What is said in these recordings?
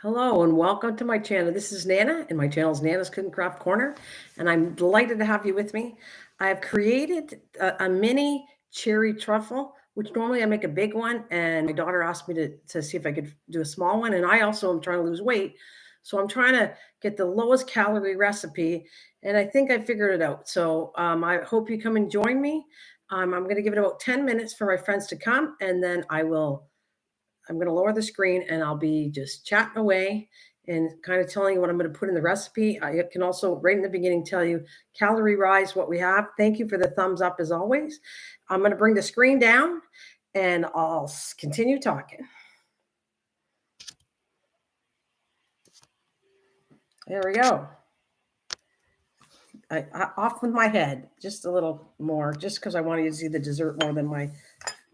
Hello and welcome to my channel. This is Nana and my channel is Nana's Cooking Craft Corner, and I'm delighted to have you with me. I've created a mini cherry truffle, which normally I make a big one, and my daughter asked me to see if I could do a small one, and I also am trying to lose weight. So I'm trying to get the lowest calorie recipe, and I think I figured it out. So I hope you come and join me. I'm going to give it about 10 minutes for my friends to come, and then I'm going to lower the screen and I'll be just chatting away and kind of telling you what I'm going to put in the recipe. I can also, right in the beginning, tell you calorie rise, what we have. Thank you for the thumbs up as always. I'm going to bring the screen down and I'll continue talking. There we go. Off with my head, just a little more, just because I want you to see the dessert more than my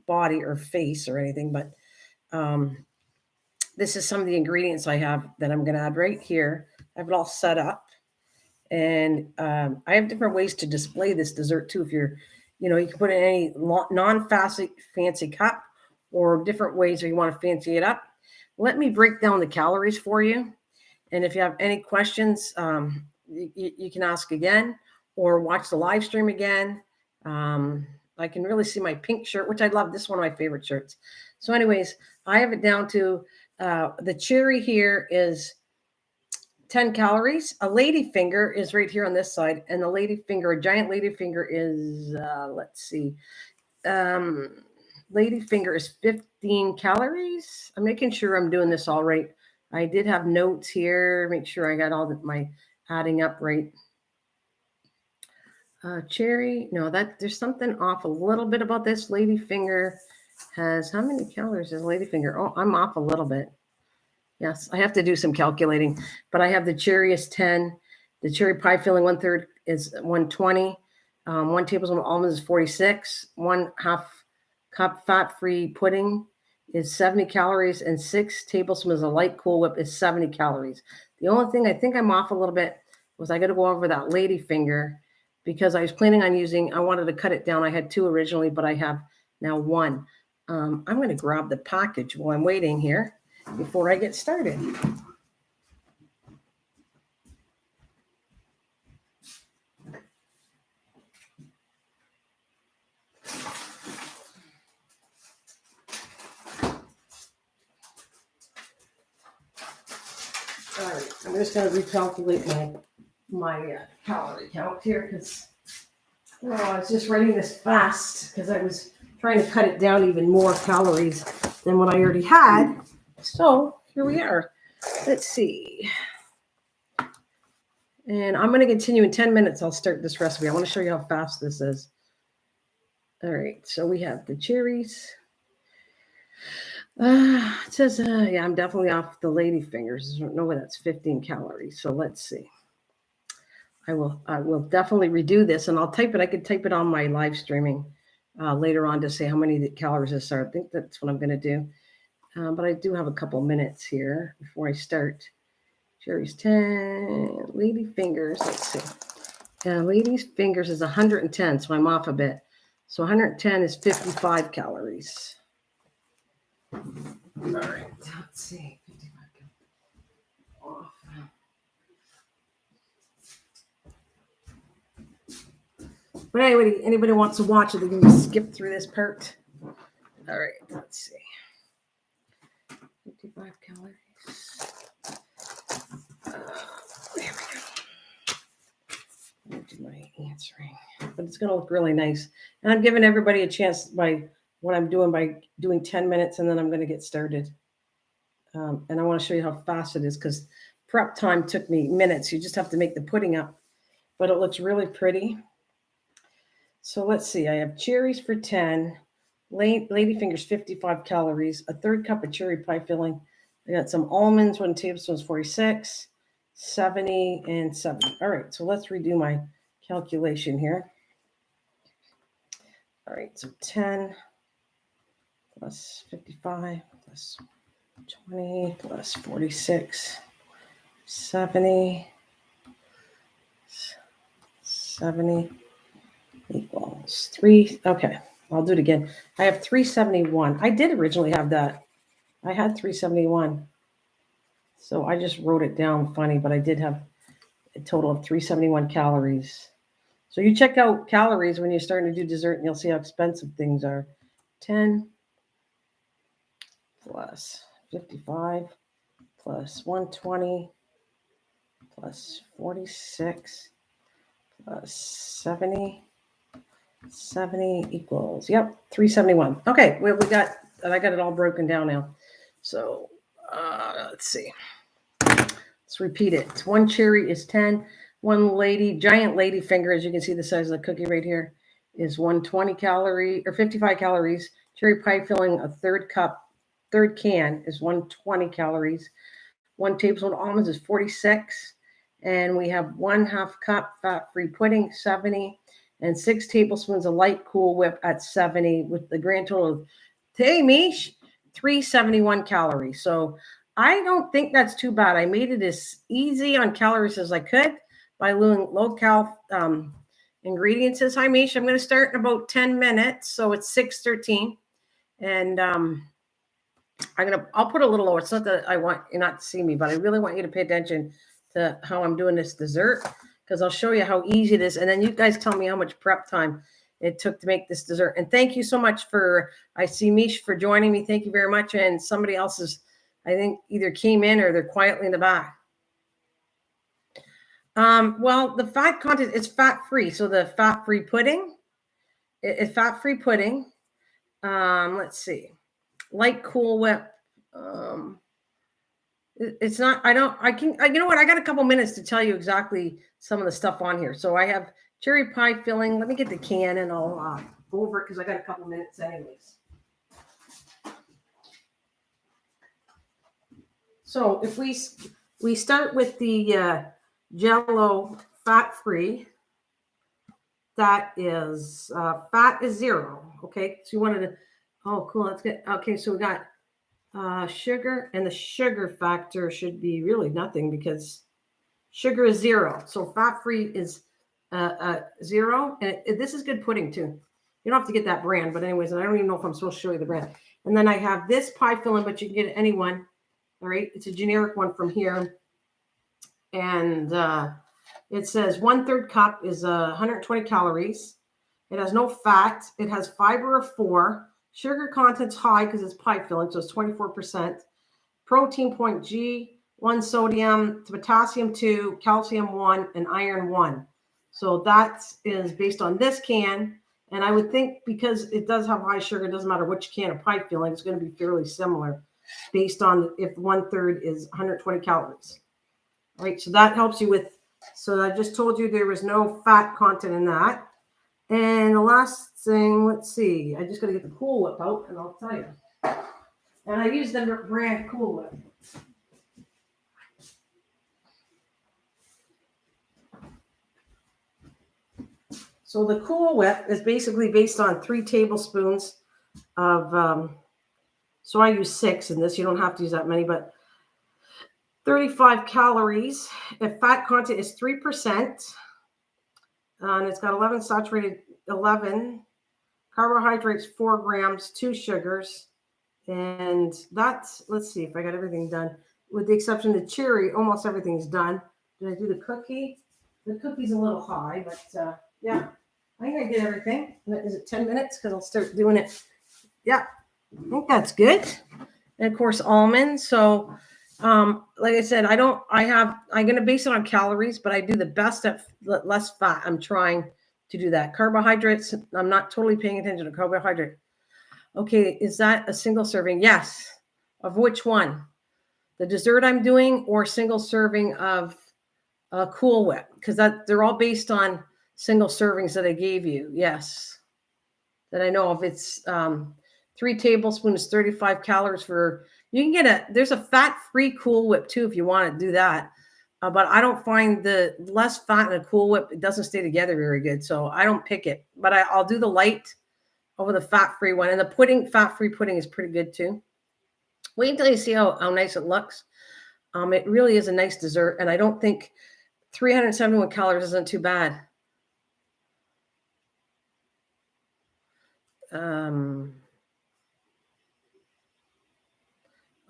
body or face or anything. But this is some of the ingredients I have that I'm going to add right here. I have it all set up. And I have different ways to display this dessert too. If you're, you can put it in any fancy cup or different ways if you want to fancy it up. Let me break down the calories for you. And if you have any questions, you can ask again or watch the live stream again. I can really see my pink shirt, which I love. This is one of my favorite shirts. So anyways, I have it down to the cherry here is 10 calories. A lady finger is right here on this side. And the a giant lady finger is, let's see, lady finger is 15 calories. I'm making sure I'm doing this all right. I did have notes here, make sure I got all my adding up right. Cherry, no, there's something off a little bit about this. Lady finger has, how many calories is lady finger? Oh, I'm off a little bit. Yes, I have to do some calculating, but I have the cherry is 10. The cherry pie filling 1/3 is 120. 1 tablespoon of almonds is 46. 1/2 cup fat-free pudding is 70 calories, and 6 tablespoons of light Cool Whip is 70 calories. The only thing I think I'm off a little bit was I got to go over that lady finger because I was planning on I wanted to cut it down. I had 2 originally, but I have now 1. I'm going to grab the package while I'm waiting here before I get started. All right, I'm just going to recalculate my calorie count here because I was just writing this fast because I was trying to cut it down even more calories than what I already had. So here we are. Let's see. And I'm going to continue in 10 minutes. I'll start this recipe. I want to show you how fast this is. All right, so we have the cherries. It says, yeah, I'm definitely off the lady fingers. I don't know why that's 15 calories. So let's see. I will definitely redo this, and I'll type it. I could type it on my live streaming later on to say how many calories this are. I think that's what I'm going to do. But I do have a couple minutes here before I start. Cherries 10, lady fingers. Let's see. Lady's fingers is 110, so I'm off a bit. So 110 is 55 calories. All right, let's see. 55 off. But anyway, anybody wants to watch it, they can just skip through this part. All right, let's see. 55 calories. There we go. Do my answering, but it's going to look really nice. And I'm giving everybody a chance by what I'm doing by doing 10 minutes, and then I'm going to get started. And I want to show you how fast it is because prep time took me minutes. You just have to make the pudding up, but it looks really pretty. So let's see. I have cherries for 10, lady fingers 55 calories, a 1/3 cup of cherry pie filling. I got some almonds, 1 tablespoon is 46, 70, and 70. All right, so let's redo my calculation here. All right, so 10 plus 55 plus 20 plus 46, 70 equals 3. Okay, I'll do it again. I have 371. I did originally have that. I had 371. So I just wrote it down funny, but I did have a total of 371 calories. So you check out calories when you're starting to do dessert and you'll see how expensive things are. 10 plus 55 plus 120 plus 46 plus 70 equals, yep, 371. Okay, we got, I got it all broken down now. So let's see. Let's repeat it. One cherry is 10. One giant lady finger, as you can see the size of the cookie right here, is 120 calorie or 55 calories. Cherry pie filling, a third can is 120 calories. 1 tablespoon of almonds is 46. And we have 1/2 cup fat-free pudding, 70. And 6 tablespoons of light Cool Whip at 70, with the grand total of, hey, Mish, 371 calories. So I don't think that's too bad. I made it as easy on calories as I could by doing low-cal ingredients. Hi, Mish. I'm going to start in about 10 minutes. So it's 6:13. And I'll put a little lower. It's not that I want you not to see me, but I really want you to pay attention to how I'm doing this dessert, because I'll show you how easy it is. And then you guys tell me how much prep time it took to make this dessert. And thank you so much I see Mish for joining me. Thank you very much. And somebody else I think either came in or they're quietly in the back. Well, the fat content is fat-free. So the fat-free pudding is fat-free pudding. Let's see. Light Cool Whip. It's not, you know what? I got a couple minutes to tell you exactly some of the stuff on here. So I have cherry pie filling. Let me get the can and I'll go over it because I got a couple minutes anyways. So if we start with the Jello fat-free, that is, fat is 0. Okay. So you wanted to, oh, cool. That's good. Okay. So we got sugar, and the sugar factor should be really nothing because sugar is 0. So fat-free is 0. And this is good pudding too. You don't have to get that brand, but anyways, and I don't even know if I'm supposed to show you the brand. And then I have this pie filling, but you can get any one. All right. It's a generic one from here. And it says 1/3 cup is 120 calories. It has no fat. It has fiber of 4. Sugar content's high because it's pie filling, so it's 24%. Protein point G, 1 sodium, potassium 2, calcium 1, and iron 1. So that is based on this can. And I would think because it does have high sugar, it doesn't matter which can of pie filling, it's going to be fairly similar based on if 1/3 is 120 calories. All right, so that helps you with, so I just told you there was no fat content in that. And the last thing, let's see, I just got to get the Cool Whip out and I'll tell you. And I use the brand Cool Whip. So the Cool Whip is basically based on 3 tablespoons of, so I use 6 in this. You don't have to use that many, but 35 calories. If fat content is 3%, and it's got 11 saturated, 11 carbohydrates, 4 grams, 2 sugars. And that's, let's see if I got everything done. With the exception of the cherry, almost everything's done. Did I do the cookie? The cookie's a little high, but yeah, I think I did everything. Is it 10 minutes? Because I'll start doing it. Yeah, I think that's good. And of course, almonds. So like I said, I'm going to base it on calories, but I do the best at less fat. I'm trying to do that. Carbohydrates, I'm not totally paying attention to carbohydrate. Okay, is that a single serving? Yes. Of which one? The dessert I'm doing or single serving of Cool Whip? Because they're all based on single servings that I gave you. Yes. That I know of. It's 3 tablespoons, 35 calories for, you can get there's a fat-free Cool Whip too if you want to do that. But I don't find the less fat in a Cool Whip, it doesn't stay together very good. So I don't pick it. But I'll do the light over the fat-free one. And the fat-free pudding is pretty good too. Wait until you see how nice it looks. It really is a nice dessert. And I don't think 371 calories isn't too bad.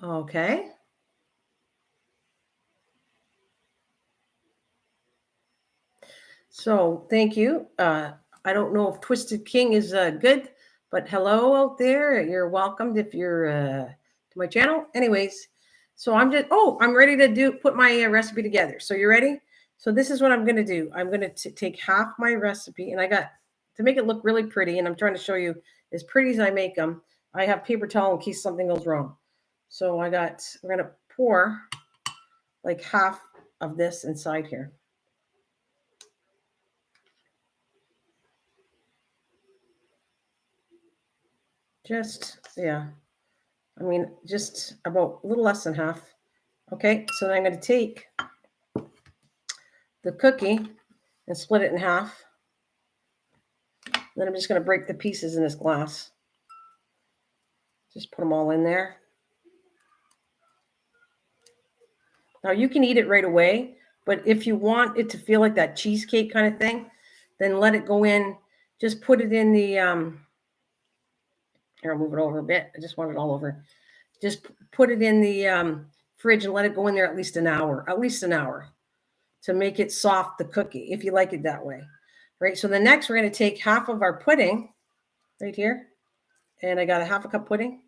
Okay. So thank you. I don't know if Twisted King is good, but hello out there. You're welcomed if you're to my channel. Anyways, so I'm ready to put my recipe together. So you ready? So this is what I'm going to do. I'm going to take half my recipe, and I got to make it look really pretty, and I'm trying to show you as pretty as I make them. I have paper towel in case something goes wrong. So we're going to pour like half of this inside here. Yeah. I mean, just about a little less than half. Okay, so then I'm going to take the cookie and split it in half. Then I'm just going to break the pieces in this glass. Just put them all in there. Now you can eat it right away, but if you want it to feel like that cheesecake kind of thing, then let it go in. Just put it in the here, I'll move it over a bit. I just want it all over. Just put it in the fridge and let it go in there at least an hour. To make it soft, the cookie, if you like it that way. Right, so the next we're going to take half of our pudding right here, and I got a half a cup pudding,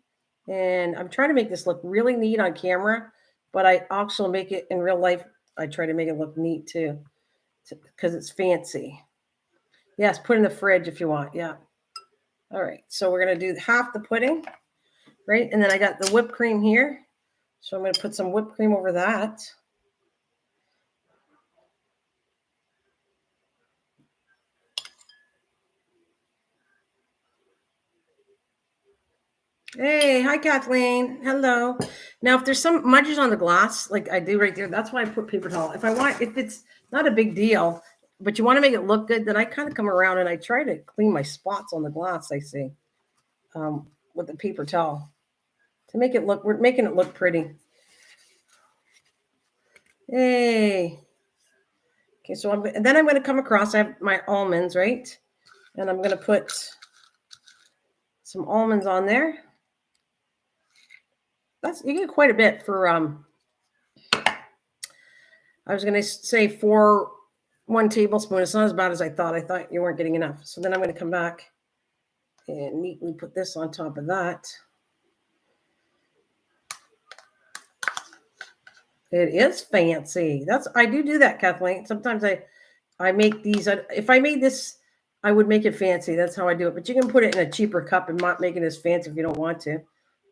and I'm trying to make this look really neat on camera, but I also make it in real life. I try to make it look neat too, because it's fancy. Yes, put in the fridge if you want. Yeah. All right, so we're going to do half the pudding, right, and then I got the whipped cream here, so I'm going to put some whipped cream over that. Hey, hi Kathleen. Hello. Now, if there's some smudges on the glass, like I do right there, that's why I put paper towel. If it's not a big deal, but you want to make it look good, then I kind of come around and I try to clean my spots on the glass. I see, with the paper towel to make it look. We're making it look pretty. Hey. Okay, so I'm going to come across. I have my almonds, right, and I'm going to put some almonds on there. You get quite a bit for I was going to say 1 tablespoon. It's not as bad as I thought. I thought you weren't getting enough. So then I'm going to come back and neatly put this on top of that. It is fancy. I do that, Kathleen. Sometimes I make these. If I made this, I would make it fancy. That's how I do it. But you can put it in a cheaper cup and not make it as fancy if you don't want to.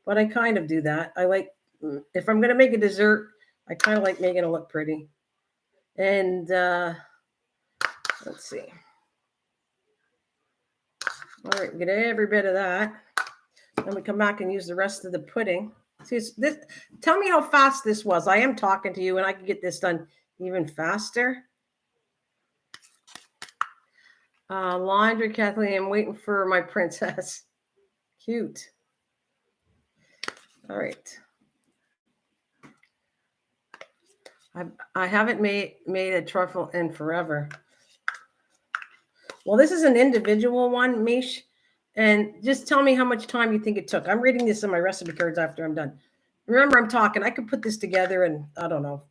But I kind of do that. If I'm going to make a dessert, I kind of like making it look pretty. And let's see. All right, get every bit of that. Then we come back and use the rest of the pudding. See, this. Tell me how fast this was. I am talking to you, and I can get this done even faster. Laundry, Kathleen. I'm waiting for my princess. Cute. All right. I haven't made a truffle in forever. Well, this is an individual one, Mish. And just tell me how much time you think it took. I'm reading this in my recipe cards after I'm done. Remember, I'm talking. I could put this together in, I don't know,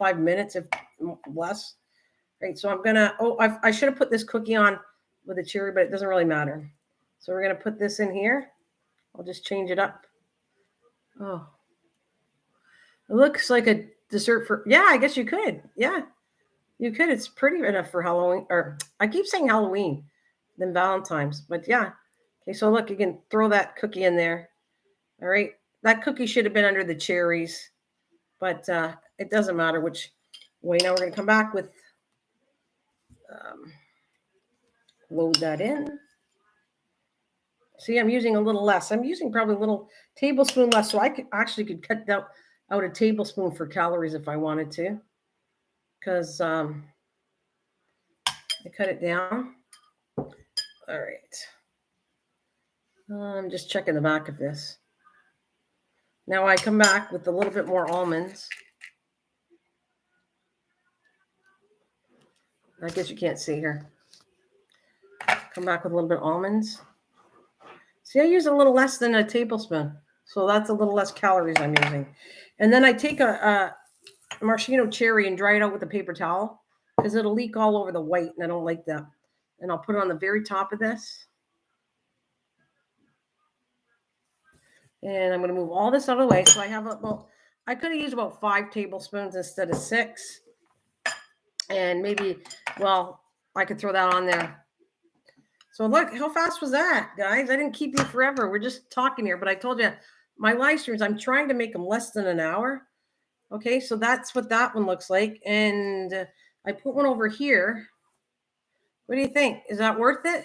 5 minutes, if less. Right, so I'm going to, I should have put this cookie on with a cherry, but it doesn't really matter. So we're going to put this in here. I'll just change it up. Oh, it looks like a dessert for, yeah, I guess you could. Yeah, you could. It's pretty enough for Halloween, or I keep saying Halloween, then Valentine's, but yeah. Okay, so look, you can throw that cookie in there. All right, that cookie should have been under the cherries, but it doesn't matter which way. Now we're going to come back with, load that in. See, I'm using a little less. I'm using probably a little tablespoon less, so I could cut out a tablespoon for calories if I wanted to, because I cut it down. All right. I'm just checking the back of this. Now I come back with a little bit more almonds. I guess you can't see here. Come back with a little bit of almonds. See, I use a little less than a tablespoon. So that's a little less calories I'm using. And then I take a maraschino cherry and dry it out with a paper towel. because it'll leak all over the white, and I don't like that. And I'll put it on the very top of this. And I'm going to move all this out of the way. So I have I could have used about 5 tablespoons instead of 6. And maybe, well, I could throw that on there. So look, how fast was that, guys? I didn't keep you forever. We're just talking here, but I told you my live streams, I'm trying to make them less than an hour. Okay, so that's what that one looks like. And I put one over here. What do you think? Is that worth it?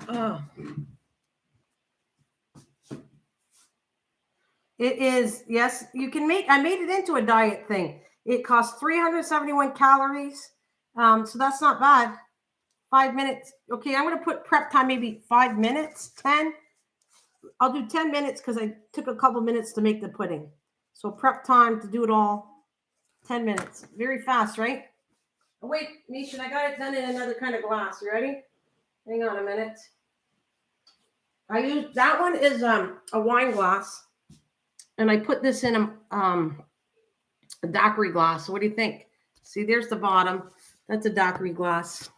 Oh. It is, yes, you can make, I made it into a diet thing. It costs 371 calories. So that's not bad. 5 minutes. Okay, I'm going to put prep time, maybe 5 minutes, 10. I'll do 10 minutes because I took a couple minutes to make the pudding. So prep time to do it all, 10 minutes. Very fast, right? Oh, wait, Misha, I got it done in another kind of glass. You ready? Hang on a minute. I use, that one is a wine glass. And I put this in a daiquiri glass. So what do you think? See, there's the bottom. That's a daiquiri glass.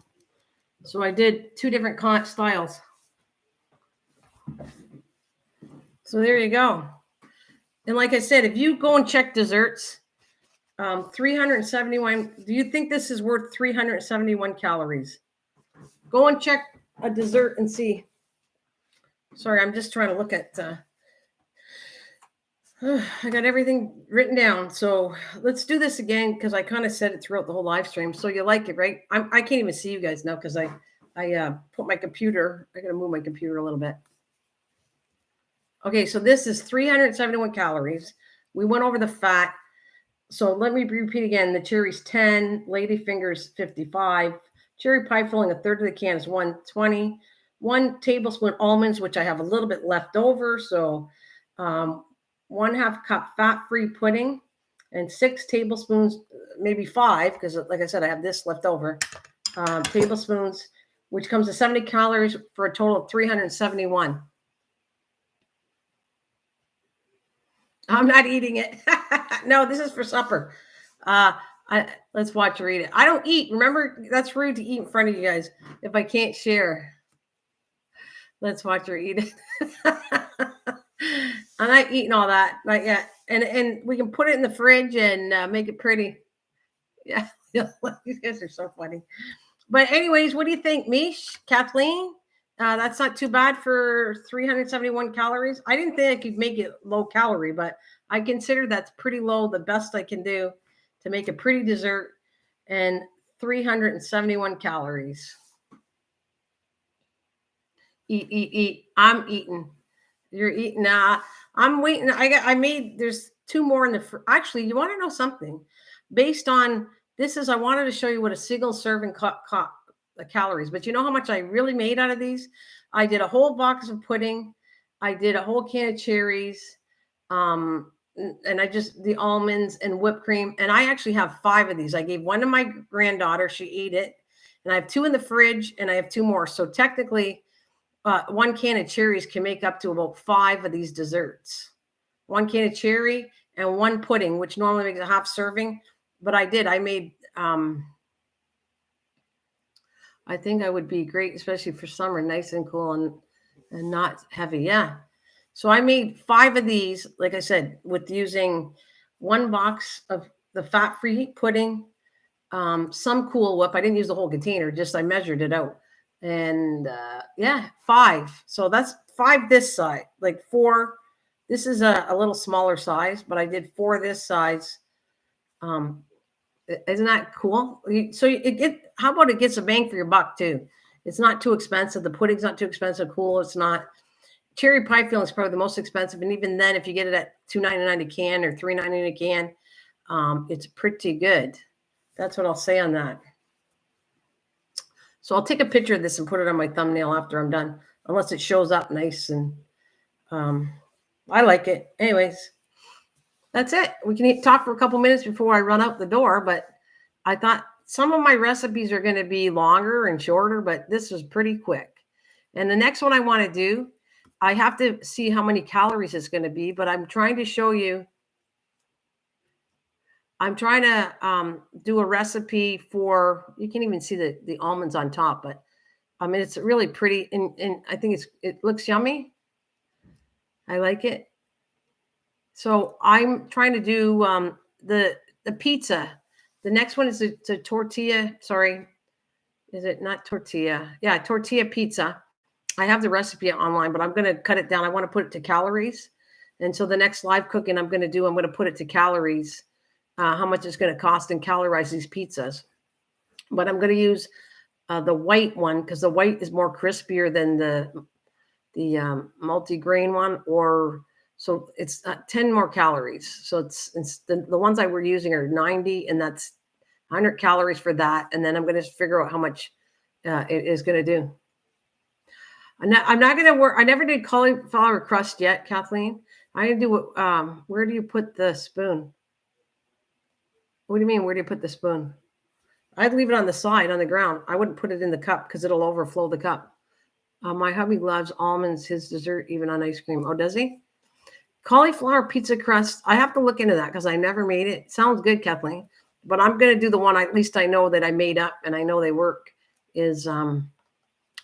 So I did 2 different styles. So there you go. And like I said, if you go and check desserts, 371. Do you think this is worth 371 calories? Go and check a dessert and see. Sorry, I'm just trying to look at. I got everything written down. So let's do this again because I kind of said it throughout the whole live stream. So you like it, right? I can't even see you guys now because I put my computer. I got to move my computer a little bit. Okay, so this is 371 calories. We went over the fat. So let me repeat again. The cherries 10, ladyfingers 55, cherry pie filling a third of the can is 120, 1 tablespoon almonds, which I have a little bit left over. So 1/2 cup fat-free pudding, and 6 tablespoons, maybe 5, because like I said, I have this left over, tablespoons, which comes to 70 calories for a total of 371. I'm not eating it. No, this is for supper. Let's watch her eat it. I don't eat. Remember, that's rude to eat in front of you guys if I can't share. Let's watch her eat it. I'm not eating all that, not yet. And we can put it in the fridge and make it pretty. Yeah, you guys are so funny. But anyways, what do you think, Mish, Kathleen? That's not too bad for 371 calories. I didn't think I could make it low calorie, but I consider that's pretty low, the best I can do to make a pretty dessert, and 371 calories. Eat. I'm eating. You're eating. Nah, I'm waiting. There's 2 more in the, actually, you want to know something? Based on, I wanted to show you what a single serving calories, but you know how much I really made out of these? I did a whole box of pudding. I did a whole can of cherries. And the almonds and whipped cream. And I actually have 5 of these. I gave one to my granddaughter. She ate it. And I have 2 in the fridge and I have 2 more. So technically, 1 can of cherries can make up to about 5 of these desserts. 1 can of cherry and 1 pudding, which normally makes a half serving. But I made, I think I would be great, especially for summer, nice and cool and not heavy. Yeah. So I made 5 of these, like I said, with using 1 box of the fat-free pudding, some Cool Whip. I didn't use the whole container, just I measured it out. And 5. So that's 5 this size, like 4. This is a little smaller size, but I did 4 this size. Isn't that cool? So how about it gets a bang for your buck too? It's not too expensive. The pudding's not too expensive. Cool. It's not. Cherry pie filling is probably the most expensive. And even then, if you get it at $2.99 a can or $3.99 a can, it's pretty good. That's what I'll say on that. So I'll take a picture of this and put it on my thumbnail after I'm done, unless it shows up nice. And I like it. Anyways, that's it. We can talk for a couple minutes before I run out the door, but I thought some of my recipes are going to be longer and shorter, but this was pretty quick. And the next one I want to do, I have to see how many calories it's going to be, but I'm trying to show you I'm trying to do a recipe for, you can even see the almonds on top, but I mean, it's really pretty, and I think it looks yummy. I like it. So I'm trying to do the pizza. The next one is the tortilla. Sorry, is it not tortilla? Yeah, tortilla pizza. I have the recipe online, but I'm going to cut it down. I want to put it to calories. And so the next live cooking I'm going to do, I'm going to put it to calories, how much it's going to cost and calorize these pizzas. But I'm going to use the white one because the white is more crispier than the multi-grain one, or so it's 10 more calories. So it's the ones I were using are 90, and that's 100 calories for that. And then I'm going to figure out how much it is going to do. I'm not going to work. I never did cauliflower crust yet, Kathleen. I'm going to do where do you put the spoon? What do you mean? Where do you put the spoon? I'd leave it on the side on the ground. I wouldn't put it in the cup because it'll overflow the cup. My hubby loves almonds, his dessert, even on ice cream. Oh, does he? Cauliflower pizza crust. I have to look into that because I never made it. Sounds good, Kathleen. But I'm going to do the one at least I know that I made up and I know they work is,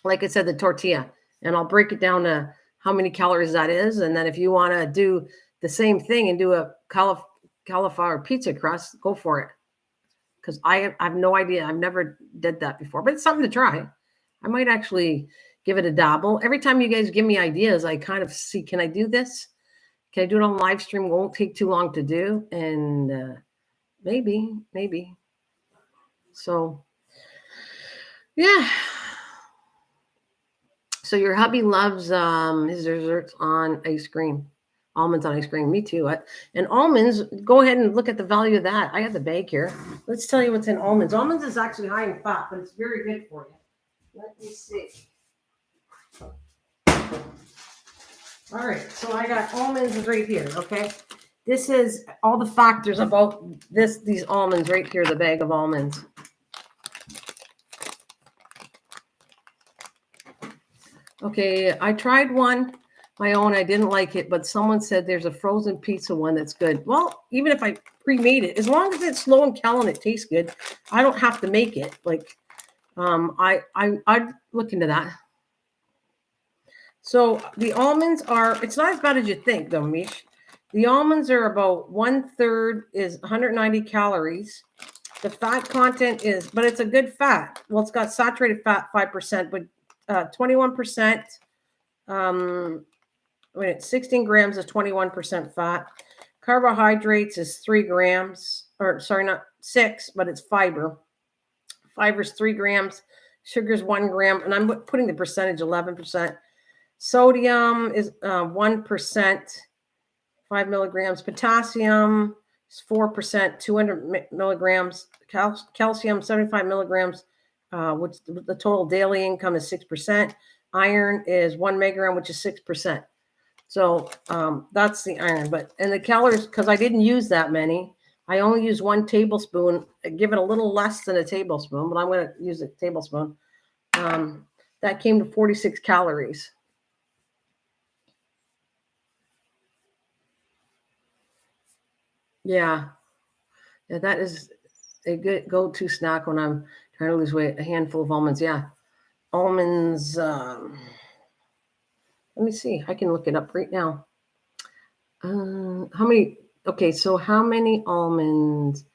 like I said, the tortilla. And I'll break it down to how many calories that is. And then if you want to do the same thing and do a cauliflower pizza crust, go for it. Because I have no idea. I've never did that before. But it's something to try. I might actually give it a dabble. Every time you guys give me ideas, I kind of see, can I do this? Can I do it on live stream? It won't take too long to do. And maybe. So, yeah. So your hubby loves his desserts on ice cream. Almonds on ice cream. Me too. And almonds, go ahead and look at the value of that. I have the bag here. Let's tell you what's in almonds. Almonds is actually high in fat, but it's very good for you. Let me see. All right, so I got almonds right here, okay? This is all the factors about these almonds right here, the bag of almonds. Okay, I tried one, my own. I didn't like it, but someone said there's a frozen pizza one that's good. Well, even if I pre-made it, as long as it's low in cal and it tastes good, I don't have to make it. Like, I'd look into that. So the almonds are, it's not as bad as you think, though, Mish. The almonds are about 1/3 is 190 calories. The fat content is, but it's a good fat. Well, it's got saturated fat 5%, but 21%. 16 grams is 21% fat. Carbohydrates is 3 grams, or sorry, not 6, but it's fiber. Fiber is 3 grams. Sugar is 1 gram, and I'm putting the percentage 11%. Sodium is 1%, 5 milligrams. Potassium is 4%, 200 milligrams. Calcium, 75 milligrams, which the total daily income is 6%. Iron is 1 megagram, which is 6%. So that's the iron. And the calories, because I didn't use that many, I only use 1 tablespoon. I give it a little less than a tablespoon, but I'm going to use a tablespoon. That came to 46 calories. Yeah, that is a good go-to snack when I'm trying to lose weight. A handful of almonds. Yeah, almonds. Let me see. I can look it up right now. How many? Okay, so how many almonds?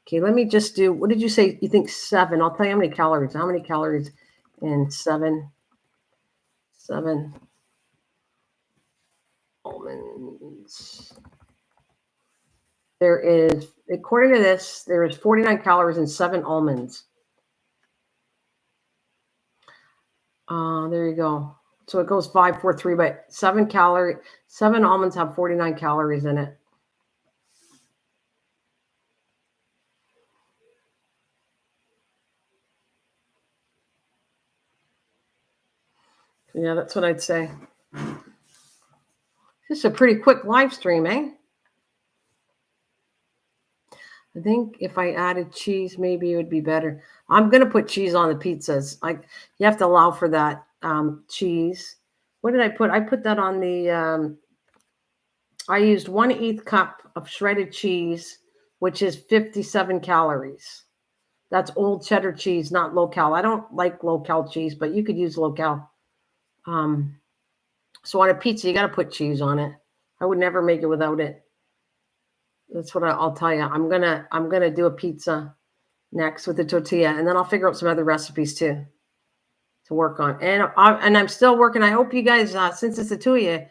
Okay, let me just do. What did you say? You think 7? I'll tell you how many calories. How many calories in 7? 7 almonds. There is, according to this, there is 49 calories in 7 almonds. There you go. So it goes 5, 4, 3, but 7 almonds have 49 calories in it. Yeah, that's what I'd say. This is a pretty quick live stream, eh? I think if I added cheese, maybe it would be better. I'm going to put cheese on the pizzas. You have to allow for that cheese. What did I put? I put that on the, I used 1/8 cup of shredded cheese. which is 57 calories. That's old cheddar cheese, not low-cal. I don't like low-cal cheese, but you could use low-cal. So on a pizza, you got to put cheese on it. I would never make it without it. That's what I'll tell you. I'm gonna do a pizza next with the tortilla, and then I'll figure out some other recipes too to work on. And I'm still working. I hope you guys, since it's the two of you,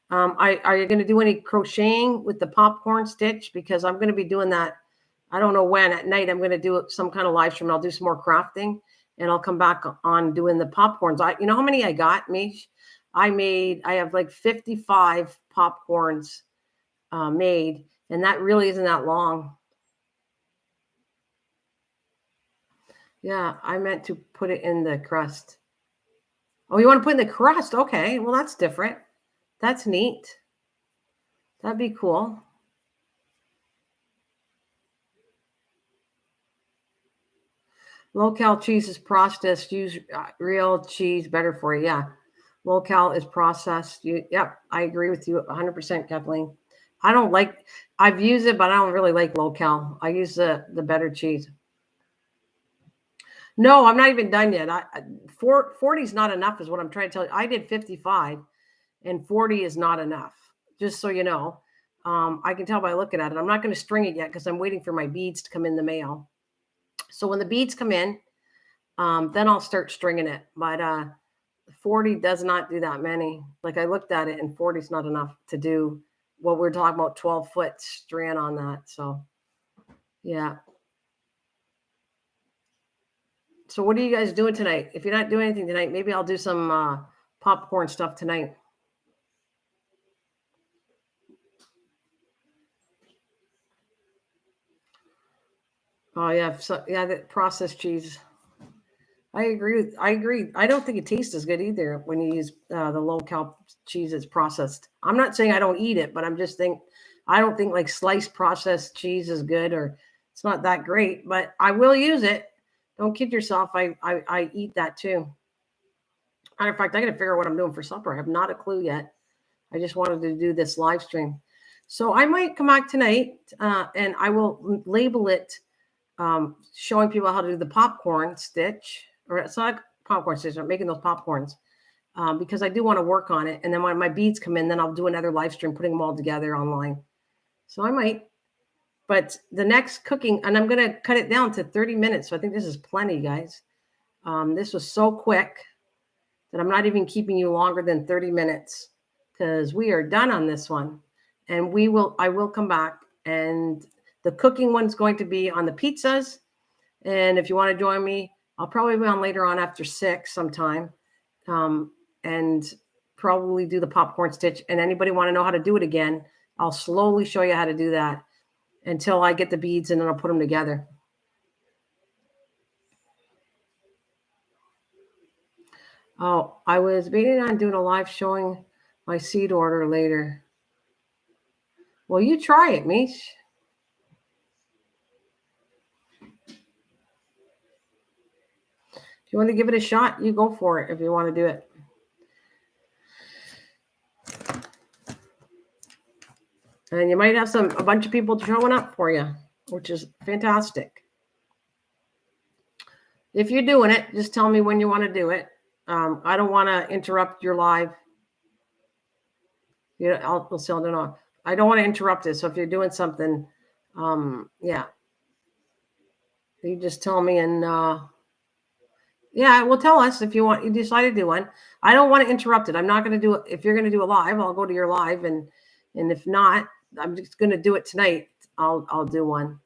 are you going to do any crocheting with the popcorn stitch? Because I'm going to be doing that. I don't know when at night. I'm going to do some kind of live stream. I'll do some more crafting, and I'll come back on doing the popcorns. You know how many I got, Mish? I have like 55 popcorns made, and that really isn't that long. Yeah, I meant to put it in the crust. Oh, you want to put in the crust? Okay, well, that's different. That's neat. That'd be cool. Low-cal cheese is processed. Use real cheese, better for you. Yeah. Low-cal is processed. Yep, I agree with you 100%, Kathleen. I've used it, but I don't really like low-cal. I use the better cheese. No, I'm not even done yet. 40 is not enough is what I'm trying to tell you. I did 55 and 40 is not enough, just so you know. I can tell by looking at it. I'm not going to string it yet because I'm waiting for my beads to come in the mail. So when the beads come in, then I'll start stringing it. But 40 does not do that many. Like I looked at it and 40 is not enough to do what we're talking about, 12-foot strand on that. So yeah. So what are you guys doing tonight? If you're not doing anything tonight, maybe I'll do some popcorn stuff tonight. Oh yeah, the processed cheese. I agree. I don't think it tastes as good either when you use the low-cal cheese that's processed. I'm not saying I don't eat it, but I don't think like sliced processed cheese is good, or it's not that great. But I will use it. Don't kid yourself. I eat that too. Matter of fact, I got to figure out what I'm doing for supper. I have not a clue yet. I just wanted to do this live stream, so I might come back tonight and I will label it, showing people how to do the popcorn stitch. Or it's not popcorn stitch. I'm making those popcorns because I do want to work on it. And then when my beads come in, then I'll do another live stream putting them all together online. So I might. But the next cooking, and I'm going to cut it down to 30 minutes. So I think this is plenty, guys. This was so quick that I'm not even keeping you longer than 30 minutes because we are done on this one. And I will come back. And the cooking one's going to be on the pizzas. And if you want to join me, I'll probably be on later on after 6 sometime, and probably do the popcorn stitch. And anybody want to know how to do it again, I'll slowly show you how to do that until I get the beads, and then I'll put them together. Oh, I was waiting on doing a live showing my seed order later. Well, you try it, Mish. If you want to give it a shot, you go for it if you want to do it. And you might have a bunch of people showing up for you, which is fantastic. If you're doing it, just tell me when you want to do it. I don't want to interrupt your live. I'll still don't know. I don't want to interrupt it. So if you're doing something, yeah, you just tell me, and yeah, well, tell us if you decide to do one. I don't want to interrupt it. I'm not going to do it. If you're going to do a live, I'll go to your live, and if not, I'm just going to do it tonight. I'll do one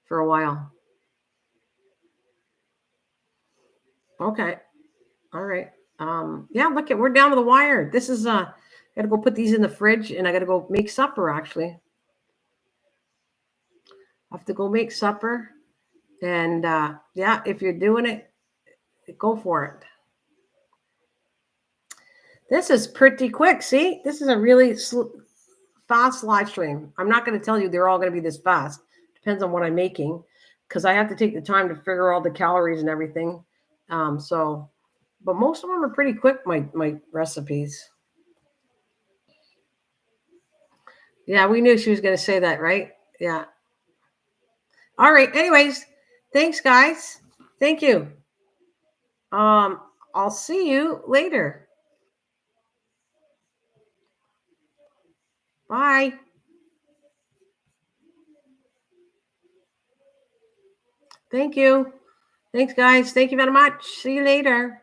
for a while. Okay. All right. Yeah, look, we're down to the wire. This is I got to go put these in the fridge, and I got to go make supper. Actually, I have to go make supper, and yeah, if you're doing it, go for it. This is pretty quick. See, this is a really fast live stream. I'm not going to tell you they're all going to be this fast. Depends on what I'm making, because I have to take the time to figure all the calories and everything. But most of them are pretty quick, my recipes. Yeah, we knew she was going to say that, right? Yeah. All right. Anyways, thanks, guys. Thank you. I'll see you later. Bye. Thank you. Thanks, guys. Thank you very much. See you later.